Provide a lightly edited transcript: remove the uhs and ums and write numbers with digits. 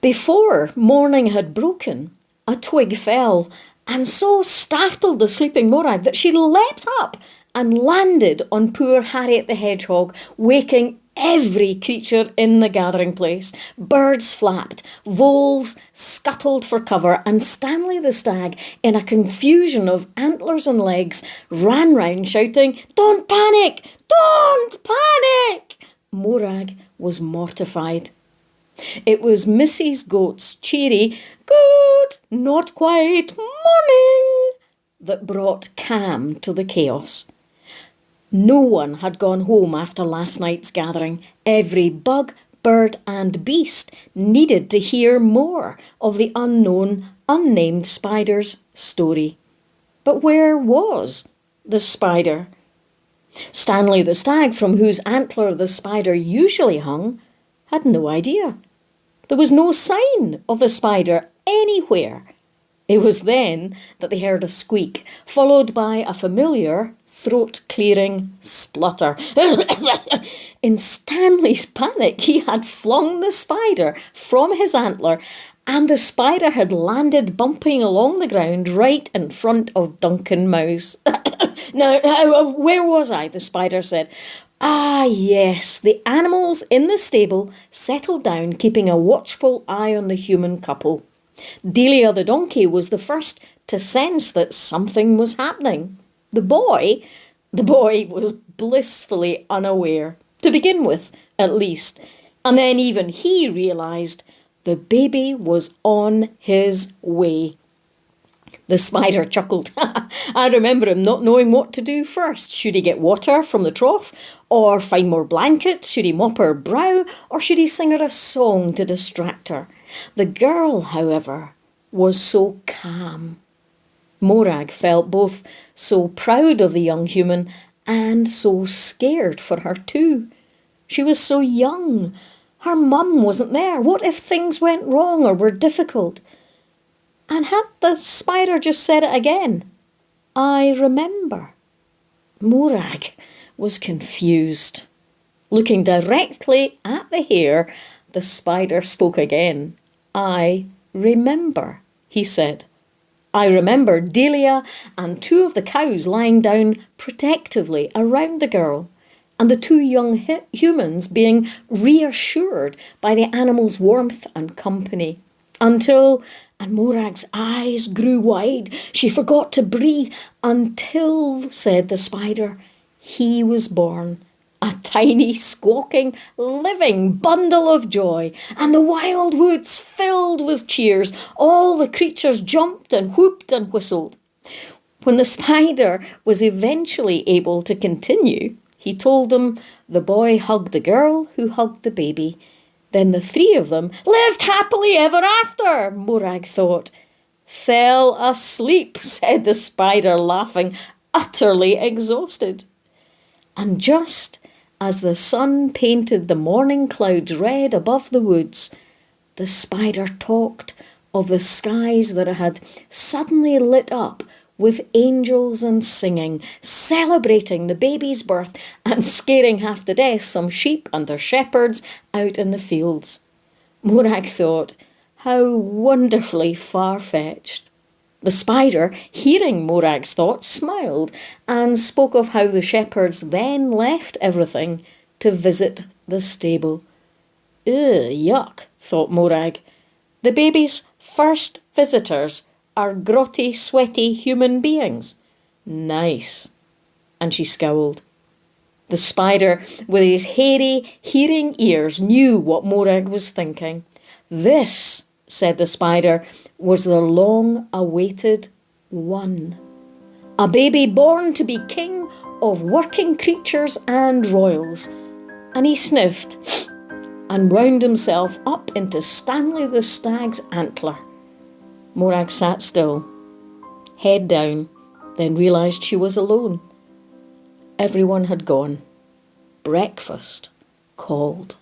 Before morning had broken, a twig fell and so startled the sleeping Morag that she leapt up and landed on poor Harriet the Hedgehog, waking every creature in the gathering place. Birds flapped, voles scuttled for cover, and Stanley the Stag, in a confusion of antlers and legs, ran round shouting, "Don't panic! Don't panic!" Morag was mortified. It was Mrs. Goat's cheery, "Good, not quite morning," that brought calm to the chaos. No one had gone home after last night's gathering. Every bug, bird and beast needed to hear more of the unknown, unnamed spider's story. But where was the spider? Stanley the Stag, from whose antler the spider usually hung, had no idea. There was no sign of the spider anywhere. It was then that they heard a squeak, followed by a familiar throat-clearing splutter. In Stanley's panic, he had flung the spider from his antler, and the spider had landed bumping along the ground right in front of Duncan Mouse. Now, where was I? The spider said. Ah, yes, the animals in the stable settled down, keeping a watchful eye on the human couple. Delia the donkey was the first to sense that something was happening. The boy was blissfully unaware, to begin with, at least, and then even he realised the baby was on his way. The spider chuckled. I remember him not knowing what to do first. Should he get water from the trough, or find more blankets? Should he mop her brow, or should he sing her a song to distract her? The girl, however, was so calm. Morag felt both so proud of the young human and so scared for her too. She was so young. Her mum wasn't there. What if things went wrong or were difficult? And had the spider just said it again? I remember. Morag was confused. Looking directly at the hare, the spider spoke again. I remember, he said. I remember Delia and two of the cows lying down protectively around the girl, and the two young humans being reassured by the animals' warmth and company. Until, and Morag's eyes grew wide, she forgot to breathe, until, said the spider, he was born. A tiny, squawking, living bundle of joy, and the wild woods filled with cheers. All the creatures jumped and whooped and whistled. When the spider was eventually able to continue, he told them the boy hugged the girl who hugged the baby. Then the three of them lived happily ever after, Morag thought. Fell asleep, said the spider, laughing, utterly exhausted. And just as the sun painted the morning clouds red above the woods, the spider talked of the skies that had suddenly lit up with angels and singing, celebrating the baby's birth and scaring half to death some sheep and their shepherds out in the fields. Morag thought, how wonderfully far-fetched. The spider, hearing Morag's thoughts, smiled and spoke of how the shepherds then left everything to visit the stable. Yuck, thought Morag. The baby's first visitors are grotty, sweaty human beings. Nice. And she scowled. The spider, with his hairy, hearing ears, knew what Morag was thinking. This, said the spider, was the long-awaited one. A baby born to be king of working creatures and royals. And he sniffed and wound himself up into Stanley the Stag's antler. Morag sat still, head down, then realised she was alone. Everyone had gone. Breakfast called.